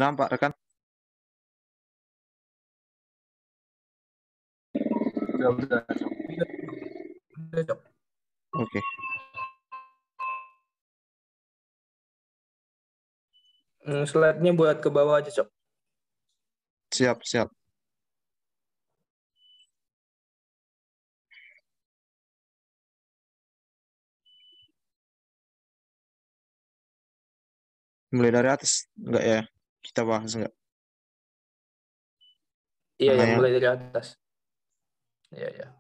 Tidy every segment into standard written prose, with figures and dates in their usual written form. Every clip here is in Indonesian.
Nampak rekan? Udah. Udah, Cok. Oke. Slide-nya buat ke bawah aja, Cok. Siap. Mulai dari atas enggak ya? Kita bahas enggak? Iya, Nah, yang mulai dari atas. Iya.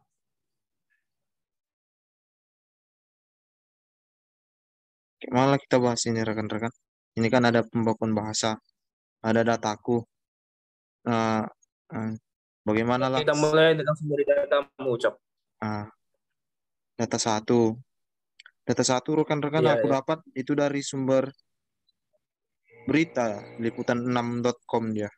Malah kita bahas ini rekan-rekan. Ini kan ada pembakuan bahasa, ada dataku. Nah, bagaimana lah Kita mulai langsung dari datamu, Cok. data satu. Data satu rekan-rekan Iya, aku ya. dapat itu dari sumber berita liputan6.com dia.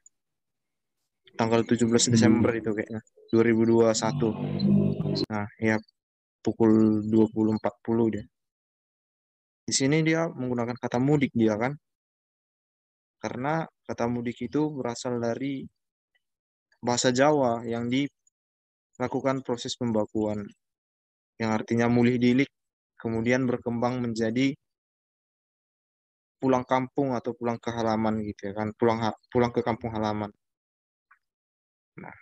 Tanggal 17 Desember itu kayaknya. 2021. Nah, ya pukul 20.40 dia. Di sini dia menggunakan kata mudik dia kan. Karena kata mudik itu berasal dari bahasa Jawa yang dilakukan proses pembakuan. Yang artinya mulih dilik, kemudian berkembang menjadi pulang kampung atau pulang ke halaman gitu ya kan. Pulang ke kampung halaman. Nah,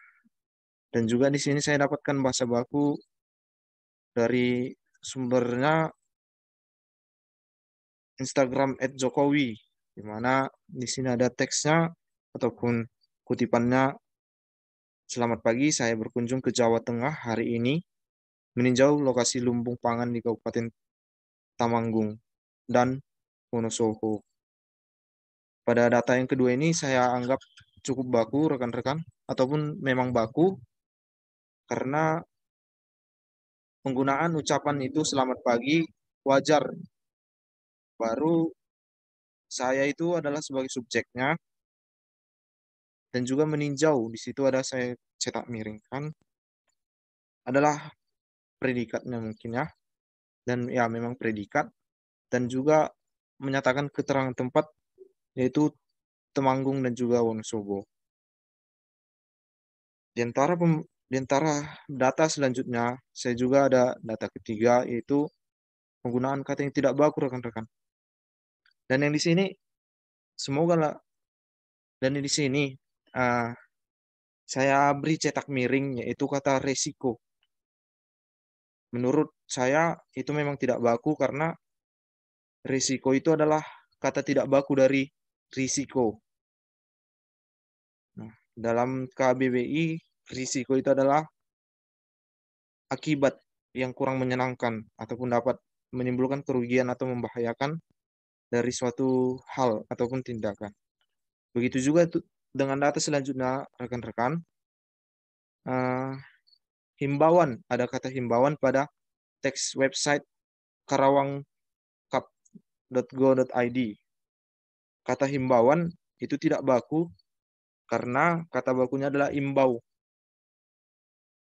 dan juga di sini saya dapatkan bahasa baku dari sumbernya Instagram @jokowi, di mana di sini ada teksnya ataupun kutipannya. Selamat pagi, saya berkunjung ke Jawa Tengah hari ini meninjau lokasi lumbung pangan di Kabupaten Temanggung dan Wonosobo. Pada data yang kedua ini saya anggap cukup baku rekan-rekan, ataupun memang baku karena penggunaan ucapan itu selamat pagi wajar. Baru saya itu adalah sebagai subjeknya dan juga meninjau. Di situ ada saya cetak miring kan adalah predikatnya mungkin ya. Dan ya memang predikat dan juga menyatakan keterangan tempat yaitu Temanggung dan juga Wonosobo. Di antara data selanjutnya, saya juga ada data ketiga yaitu penggunaan kata yang tidak baku rekan-rekan. Dan yang di sini semoga lah dan di sini uh, saya beri cetak miring yaitu kata resiko. Menurut saya itu memang tidak baku karena risiko itu adalah kata tidak baku dari risiko. Nah, dalam KBBI, risiko itu adalah akibat yang kurang menyenangkan ataupun dapat menimbulkan kerugian atau membahayakan dari suatu hal ataupun tindakan. Begitu juga dengan data selanjutnya, rekan-rekan. Himbauan, ada kata himbauan pada teks website karawangkap.go.id. Kata himbauan itu tidak baku karena kata bakunya adalah imbau.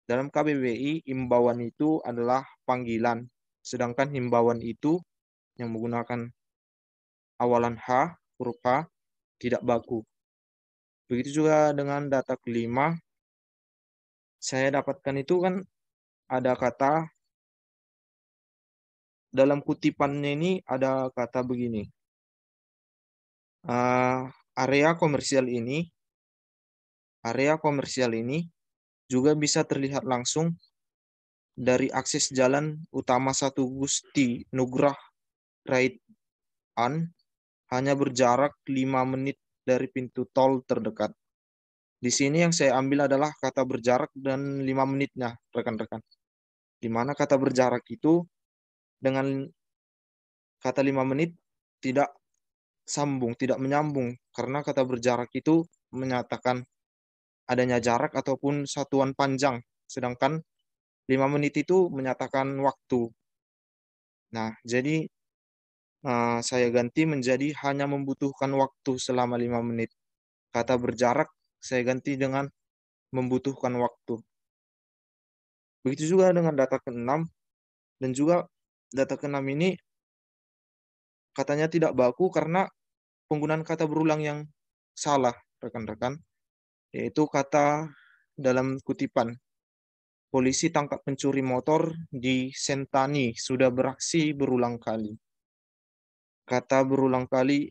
Dalam KBBI, imbauan itu adalah panggilan, sedangkan himbauan itu yang menggunakan awalan H, huruf H, tidak baku. Begitu juga dengan data kelima, saya dapatkan itu kan ada kata, dalam kutipannya ini ada kata begini, area komersial ini juga bisa terlihat langsung dari akses jalan utama 1 Gusti Nugrah Raidan, hanya berjarak 5 menit dari pintu tol terdekat. Di sini yang saya ambil adalah kata berjarak dan 5 menitnya, rekan-rekan. Di mana kata berjarak itu dengan kata 5 menit tidak sambung, tidak menyambung. Karena kata berjarak itu menyatakan adanya jarak ataupun satuan panjang. Sedangkan 5 menit itu menyatakan waktu. Nah, jadi saya ganti menjadi hanya membutuhkan waktu selama 5 menit. Kata berjarak saya ganti dengan membutuhkan waktu. Begitu juga dengan data ke-6 dan juga data ke-6 ini katanya tidak baku karena penggunaan kata berulang yang salah, rekan-rekan. Yaitu kata dalam kutipan, polisi tangkap pencuri motor di Sentani, sudah beraksi berulang kali. Kata berulang kali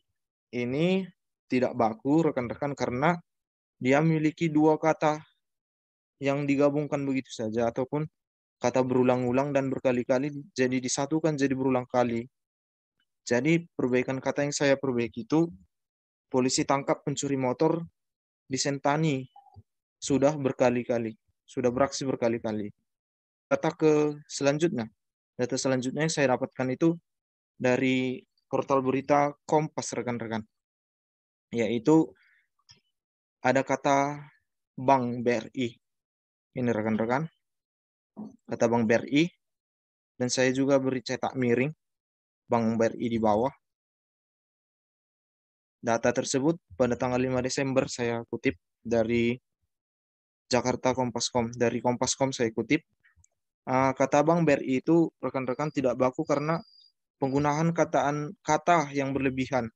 ini tidak baku, rekan-rekan, karena dia memiliki dua kata yang digabungkan begitu saja, ataupun kata berulang-ulang dan berkali-kali jadi disatukan jadi berulang kali. Jadi perbaikan kata yang saya perbaiki itu, polisi tangkap pencuri motor di Sentani sudah berkali-kali, sudah beraksi berkali-kali. Data selanjutnya yang saya dapatkan itu dari portal berita Kompas, rekan-rekan. Yaitu ada kata Bank BRI. Ini rekan-rekan, kata Bank BRI, dan saya juga beri cetak miring Bank BRI di bawah. Data tersebut pada tanggal 5 Desember saya kutip dari Jakarta Kompas.com. Dari Kompas.com saya kutip. Kata Bank BRI itu, rekan-rekan, tidak baku karena penggunaan kata yang berlebihan.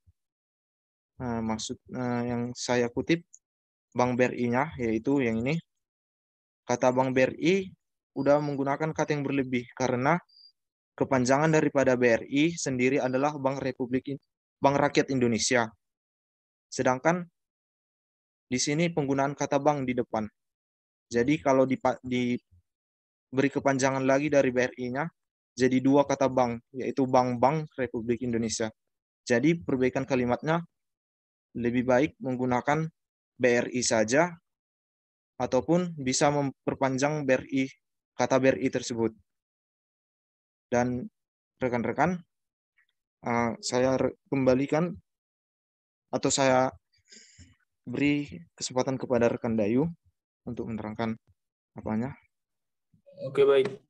Maksud yang saya kutip Bank BRI-nya, yaitu yang ini. Kata Bank BRI udah menggunakan kata yang berlebih karena kepanjangan daripada BRI sendiri adalah Bank Rakyat Indonesia. Sedangkan di sini penggunaan kata bank di depan. Jadi kalau diberi kepanjangan lagi dari BRI-nya, jadi dua kata bank, yaitu Bank Republik Indonesia. Jadi perbaikan kalimatnya lebih baik menggunakan BRI saja, ataupun bisa memperpanjang kata BRI tersebut. Dan rekan-rekan, saya kembalikan atau saya beri kesempatan kepada rekan Dayu untuk menerangkan apanya. Oke, baik.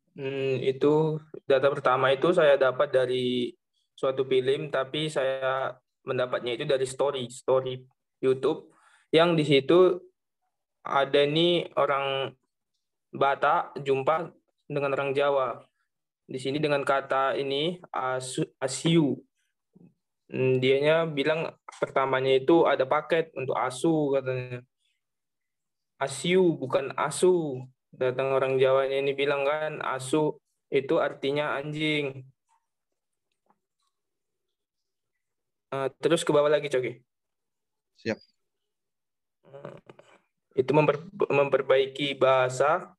Itu data pertama itu saya dapat dari suatu film, tapi saya mendapatnya itu dari story YouTube, yang di situ ada nih orang Batak jumpa dengan orang Jawa. Di sini dengan kata ini asiu. Dianya bilang pertamanya itu ada paket untuk asu, katanya. Asiu bukan asu. Datang orang Jawanya ini bilang kan asu itu artinya anjing. Terus ke bawah lagi, Coki. Siap. Itu memperbaiki bahasa.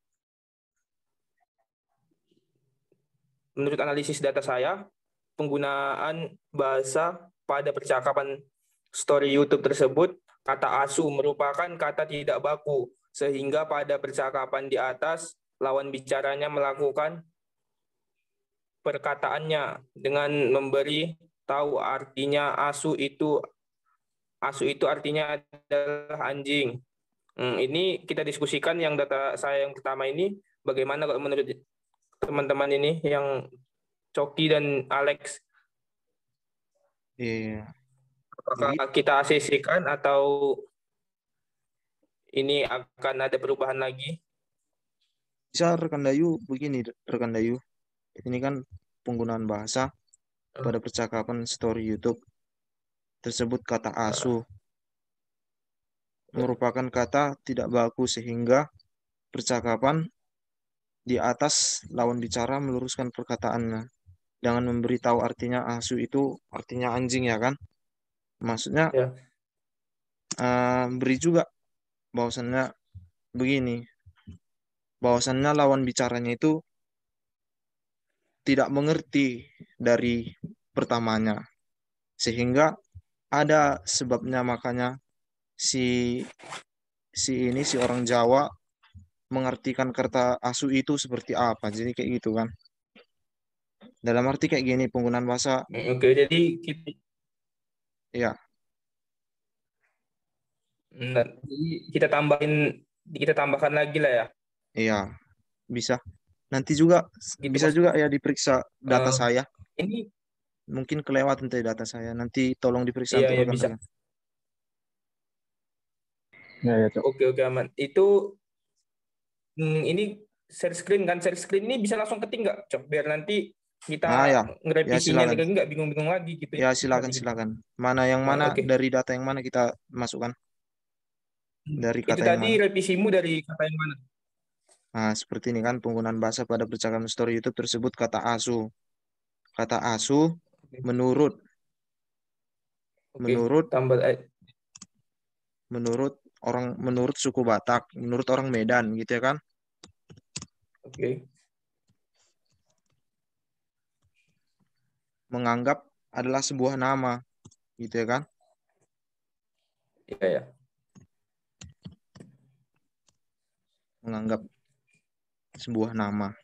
Menurut analisis data saya, penggunaan bahasa pada percakapan story YouTube tersebut, kata asu merupakan kata tidak baku, sehingga pada percakapan di atas, lawan bicaranya melakukan perkataannya dengan memberi tahu artinya asu itu artinya adalah anjing. Ini kita diskusikan yang data saya yang pertama ini, bagaimana kalau menurut teman-teman ini yang Coki dan Alex? Iya. Apakah kita asesikan atau ini akan ada perubahan lagi? Bisa rekan Dayu begini, rekan Dayu. Ini kan penggunaan bahasa pada percakapan story YouTube tersebut kata asu merupakan kata tidak baku, sehingga percakapan di atas lawan bicara meluruskan perkataannya dengan memberitahu artinya asu itu artinya anjing, ya kan? Maksudnya Ya. beri juga bahwasannya begini, bahwasannya lawan bicaranya itu tidak mengerti dari pertamanya, sehingga ada sebabnya, makanya si orang Jawa mengartikan kata asu itu seperti apa. Jadi kayak gitu kan. Dalam arti kayak gini penggunaan bahasa. Oke, jadi Ya, kita tambahkan lagi lah ya. iya, bisa. Nanti juga Gitu bisa Mas. juga ya diperiksa data saya. Ini Mungkin kelewat nanti data saya. Nanti tolong diperiksa iya untuk ya bisa. rekan-rekan. Ya, Cok. Oke aman. Itu ini share screen kan? Share screen ini bisa langsung ketik nggak, Cok? Biar nanti kita Ya. Ya, ngerevisinya silakan. nggak bingung-bingung lagi gitu. Ya, silakan. Mana yang Nah, mana oke. dari data yang mana kita masukkan? Dari Itu kata yang tadi mana? revisimu dari kata yang mana? Nah, seperti ini kan penggunaan bahasa pada percakapan story YouTube tersebut kata asu. Kata asu Oke, menurut oke. menurut Tambah menurut suku Batak, menurut orang Medan gitu ya kan. oke. Menganggap adalah sebuah nama gitu ya kan. Iya ya. Menganggap sebuah nama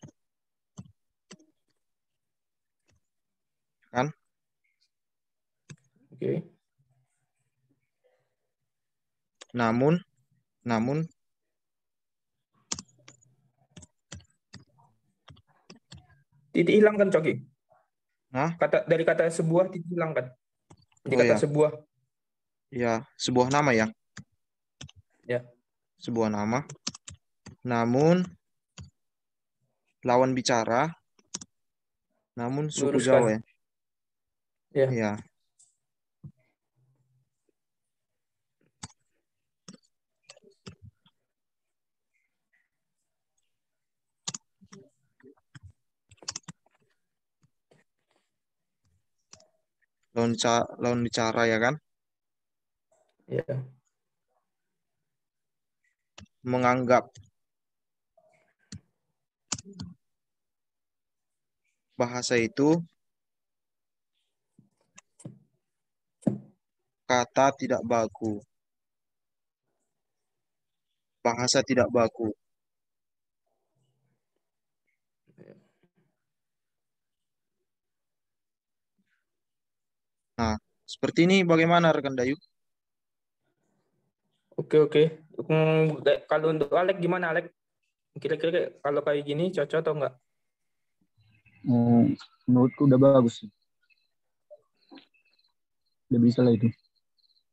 kan. Oke. Namun namun Titik hilang kan, Coki? nah, Dari kata sebuah titik hilang kan? Jadi oh kata ya, sebuah. ya sebuah nama ya, Ya, sebuah nama. Namun lawan bicara, namun suku Jawa luruskan. ya. Ya. Ya, lawan bicara ya kan. Ya. Menganggap bahasa itu kata tidak baku, bahasa tidak baku. Nah, seperti ini bagaimana rekan Dayu? Oke, oke. Kalau untuk Alek gimana, Alek? Kira-kira kalau kayak gini cocok atau enggak? Menurutku udah bagus sih. Udah bisa lah itu.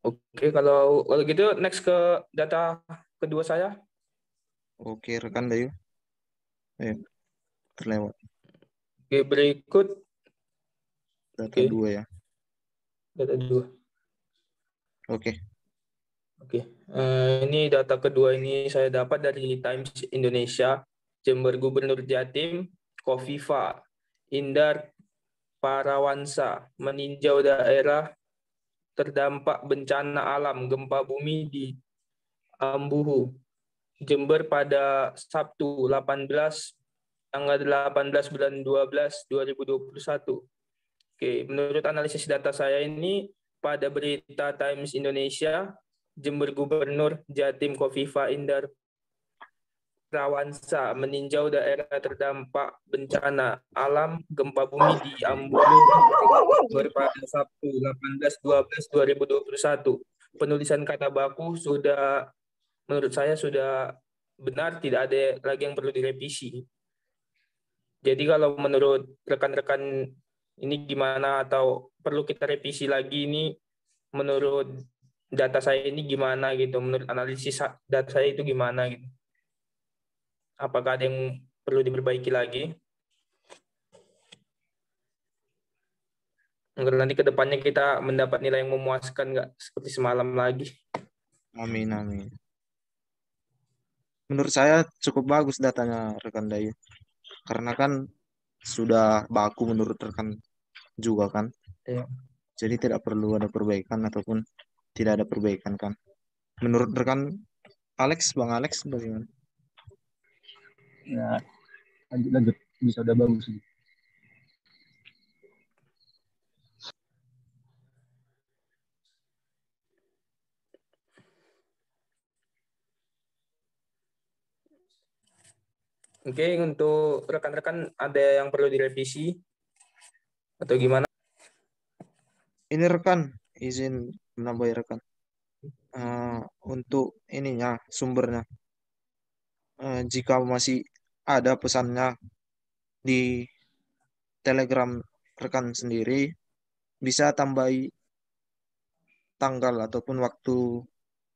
Oke, kalau gitu next ke data kedua saya. Oke, rekan Dayu. Terlewat Oke, berikut. data Oke, 2 ya. data dua. Oke. Oke, ini data kedua ini saya dapat dari Times Indonesia. Jember Gubernur Jatim, Kofifa Indar Parawansa meninjau daerah terdampak bencana alam gempa bumi di Ambuhu, Jember pada Sabtu 18 tanggal 18 bulan 12 2021. Oke, menurut analisis data saya ini pada berita Times Indonesia, Jember Gubernur Jatim Kofifa Indar Parawansa meninjau daerah terdampak bencana alam gempa bumi di Ambulu pada Sabtu 18/12/2021. Penulisan kata baku sudah menurut saya sudah benar, tidak ada lagi yang perlu direvisi. Jadi kalau menurut rekan-rekan ini gimana atau perlu kita revisi lagi ini menurut data saya ini gimana gitu, menurut analisis data saya itu gimana gitu. Apakah ada yang perlu diperbaiki lagi? Agar nanti ke depannya kita mendapat nilai yang memuaskan, nggak seperti semalam lagi. Amin, amin. Menurut saya cukup bagus datanya rekan Dayu. Karena kan sudah baku menurut rekan juga kan. Ya. Jadi tidak perlu ada perbaikan ataupun tidak ada perbaikan kan. Menurut rekan Bang Alex bagaimana? Ya, lanjut. Bisa udah bagus sih. Oke, untuk rekan-rekan ada yang perlu direvisi atau gimana? Ini rekan, izin menambahi rekan. Untuk ininya, sumbernya. Jika masih ada pesannya di Telegram rekan sendiri, bisa tambahi tanggal ataupun waktu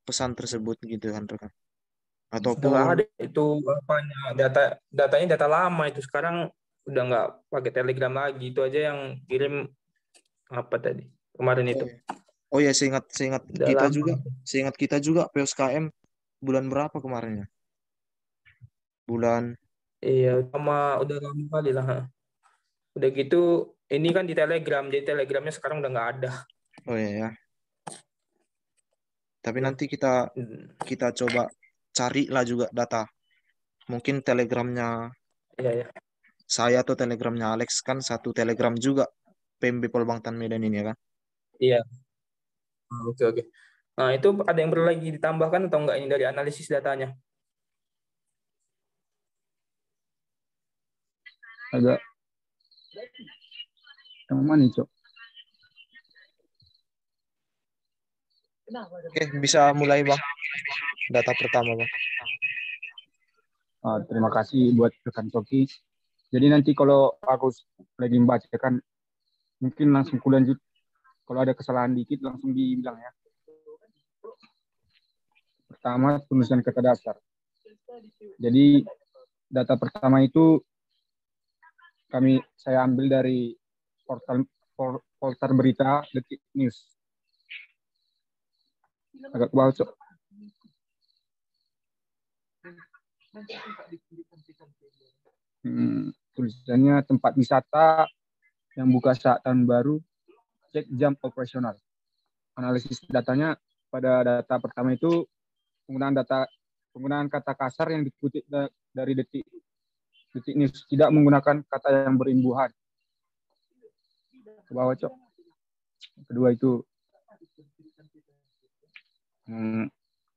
pesan tersebut gitu kan rekan. Udah nggak Ataupun ada itu apanya, datanya data lama itu, sekarang udah nggak pakai Telegram lagi, itu aja yang kirim apa tadi kemarin oh itu ya, oh ya seingat seingat udah kita lama. juga, seingat kita juga PSKM bulan berapa kemarinnya? Bulan, Iya, udah lama kali lah. Ha. Udah gitu, ini kan di Telegram, jadi Telegramnya sekarang udah nggak ada. oh iya ya. Tapi Ya. nanti kita coba cari lah juga data. Mungkin Telegramnya Iya, ya. saya atau Telegramnya Alex kan satu Telegram juga. PMB Polbangtan Medan ini ya kan. Iya. Oke, oke. Nah, itu ada yang perlu lagi ditambahkan atau enggak ini dari analisis datanya? Agak yang mana nih, Cok? Oke, bisa mulai Bang. Data pertama Bang. Terima kasih buat rekan Coki. Jadi nanti kalau aku lagi membacakan, mungkin langsung ku lanjut. Kalau ada kesalahan dikit langsung dibilang ya. Pertama, penulisan kata dasar. Jadi data pertama itu saya ambil dari portal berita Detik News. Agak bawah, Cok. Tulisannya tempat wisata yang buka saat tahun baru, cek jam operasional. Analisis datanya pada data pertama itu penggunaan kata kasar yang dikutip dari Detik News, tidak menggunakan kata yang berimbuhan. Ke bawah, Cok. Kedua itu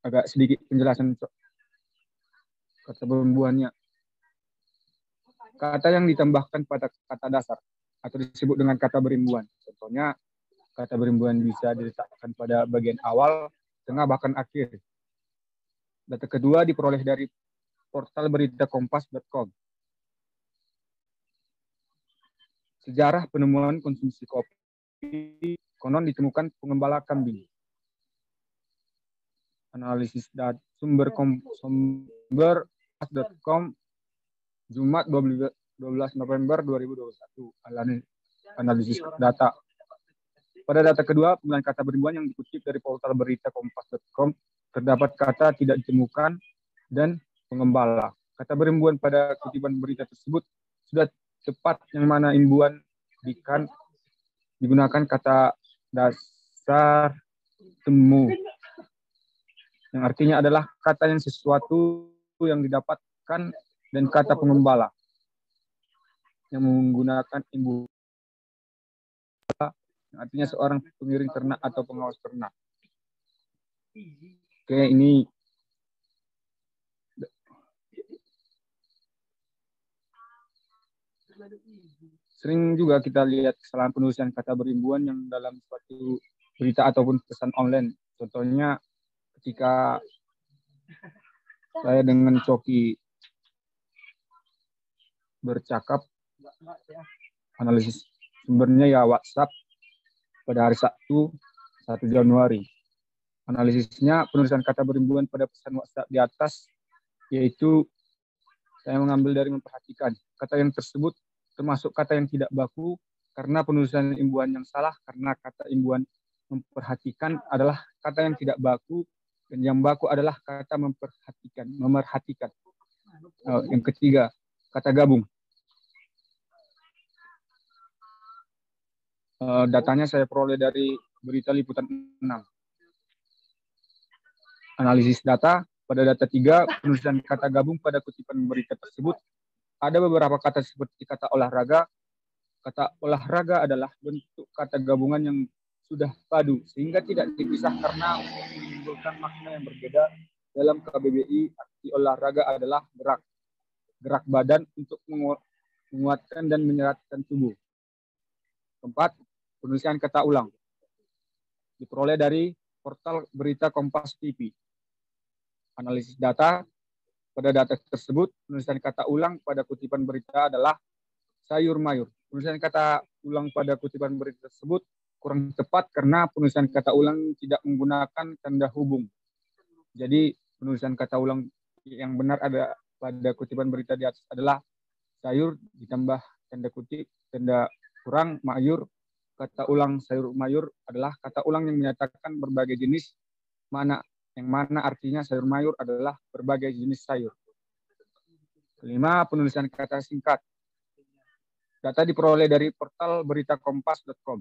agak sedikit penjelasan, Cok. Kata berimbuhannya. Kata yang ditambahkan pada kata dasar atau disebut dengan kata berimbuhan. Contohnya, kata berimbuhan bisa diletakkan pada bagian awal, tengah, bahkan akhir. Data kedua diperoleh dari portal berita kompas.com. Sejarah penemuan konsumsi kopi, konon ditemukan pengembala kambing. Analisis sumber kompas.com Jumat 12 November 2021. Analisis data. Pada data kedua, penggunaan kata berimbuhan yang dikutip dari portal berita kompas.com, terdapat kata tidak ditemukan dan pengembala. Kata berimbuhan pada kutipan berita tersebut sudah tepat, yang mana imbuhan digunakan kata dasar temu, yang artinya adalah kata yang sesuatu yang didapatkan, dan kata pengembala yang menggunakan imbuhan, yang artinya seorang pengiring ternak atau pengawas ternak. Oke, ini sering juga kita lihat kesalahan penulisan kata berimbuhan yang dalam suatu berita ataupun pesan online. Contohnya ketika saya dengan Coki bercakap, analisis sumbernya ya WhatsApp pada hari Sabtu 1 Januari. Analisisnya penulisan kata berimbuhan pada pesan WhatsApp di atas, yaitu saya mengambil dari memperhatikan kata yang tersebut termasuk kata yang tidak baku karena penulisan imbuhan yang salah, karena kata imbuhan memperhatikan adalah kata yang tidak baku, dan yang baku adalah kata memerhatikan. Yang ketiga, kata gabung. Datanya saya peroleh dari berita Liputan 6. Analisis data pada data 3, penulisan kata gabung pada kutipan berita tersebut. Ada beberapa kata seperti kata olahraga. Kata olahraga adalah bentuk kata gabungan yang sudah padu, sehingga tidak dipisah karena menimbulkan makna yang berbeda. Dalam KBBI, arti olahraga adalah gerak badan untuk menguatkan dan menyeratkan tubuh. Keempat, penulisan kata ulang. Diperoleh dari portal berita Kompas TV. Analisis data. Pada data tersebut, penulisan kata ulang pada kutipan berita adalah sayur mayur. Penulisan kata ulang pada kutipan berita tersebut kurang tepat karena penulisan kata ulang tidak menggunakan tanda hubung. Jadi penulisan kata ulang yang benar ada pada kutipan berita di atas adalah sayur ditambah tanda kutip, tanda kurang, mayur. Kata ulang sayur mayur adalah kata ulang yang menyatakan berbagai jenis, mana yang mana artinya sayur mayur adalah berbagai jenis sayur. Kelima, penulisan kata singkat. Data diperoleh dari portal berita kompas.com.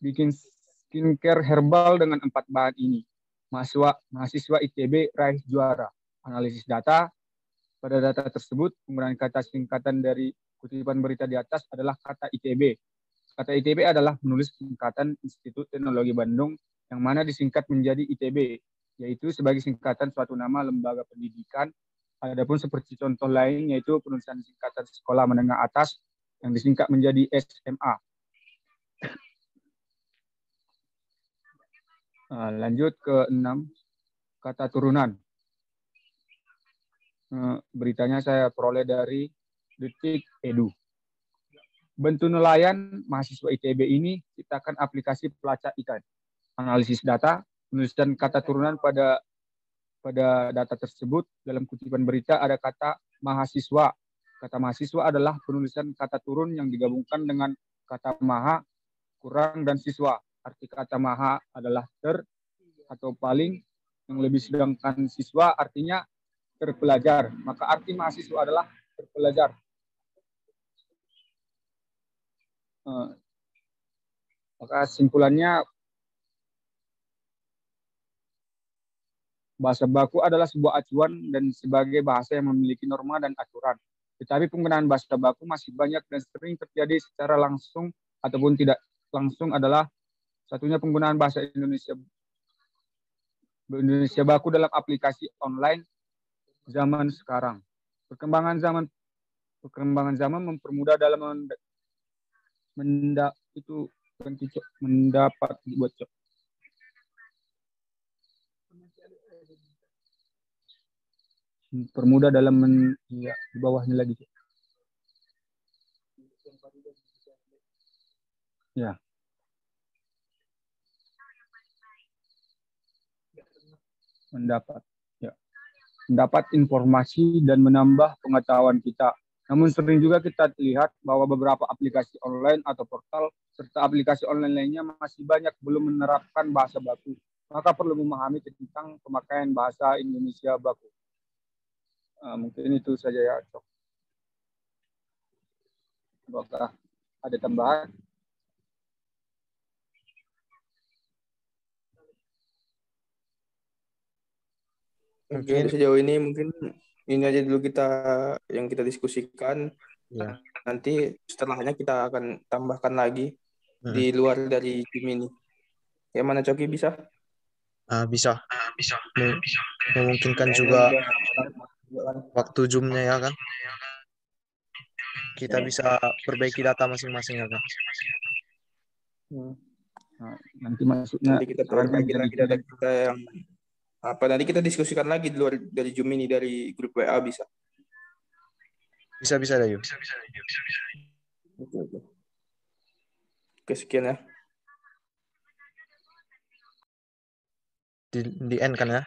Bikin skincare herbal dengan 4 bahan ini. Mahasiswa ITB raih juara. Analisis data. Pada data tersebut, penggunaan kata singkatan dari kutipan berita di atas adalah kata ITB. Kata ITB adalah menulis singkatan Institut Teknologi Bandung yang mana disingkat menjadi ITB, yaitu sebagai singkatan suatu nama lembaga pendidikan. Adapun seperti contoh lain yaitu penulisan singkatan sekolah menengah atas yang disingkat menjadi SMA. Lanjut ke 6, kata turunan. Beritanya saya peroleh dari Detik Edu. Bantu nelayan mahasiswa ITB ini ciptakan aplikasi pelacak ikan. Analisis data, penulisan kata turunan pada data tersebut. Dalam kutipan berita ada kata mahasiswa. Kata mahasiswa adalah penulisan kata turun yang digabungkan dengan kata maha, kurang, dan siswa. Arti kata maha adalah ter atau paling, yang lebih, sedangkan siswa artinya terpelajar. Maka arti mahasiswa adalah terpelajar. Maka simpulannya, bahasa baku adalah sebuah acuan dan sebagai bahasa yang memiliki norma dan aturan. Tetapi penggunaan bahasa baku masih banyak dan sering terjadi secara langsung ataupun tidak langsung adalah satunya penggunaan bahasa Indonesia baku dalam aplikasi online zaman sekarang. Perkembangan zaman mempermudah dalam mendapat bocor. Permudah dalam di bawahnya lagi. Ya. Mendapat informasi dan menambah pengetahuan kita. Namun sering juga kita lihat bahwa beberapa aplikasi online atau portal serta aplikasi online lainnya masih banyak belum menerapkan bahasa baku. Maka perlu memahami tentang pemakaian bahasa Indonesia baku. Mungkin itu saja ya, Cok. Apakah ada tambahan? Mungkin sejauh ini mungkin ini aja dulu yang kita diskusikan. Ya. Nanti setelahnya kita akan tambahkan lagi di luar dari Zoom ini. Yang mana Coki bisa? Bisa. Memungkinkan juga waktu Zoom-nya ya kan. Kita bisa perbaiki data masing-masing ya kan. Nanti masuknya. Nanti kita perbaiki lagi data kita yang nanti kita diskusikan lagi di luar dari Zoom ini, dari grup WA bisa. Bisa Dayu. Oke, sekian ya. Di end kan ya.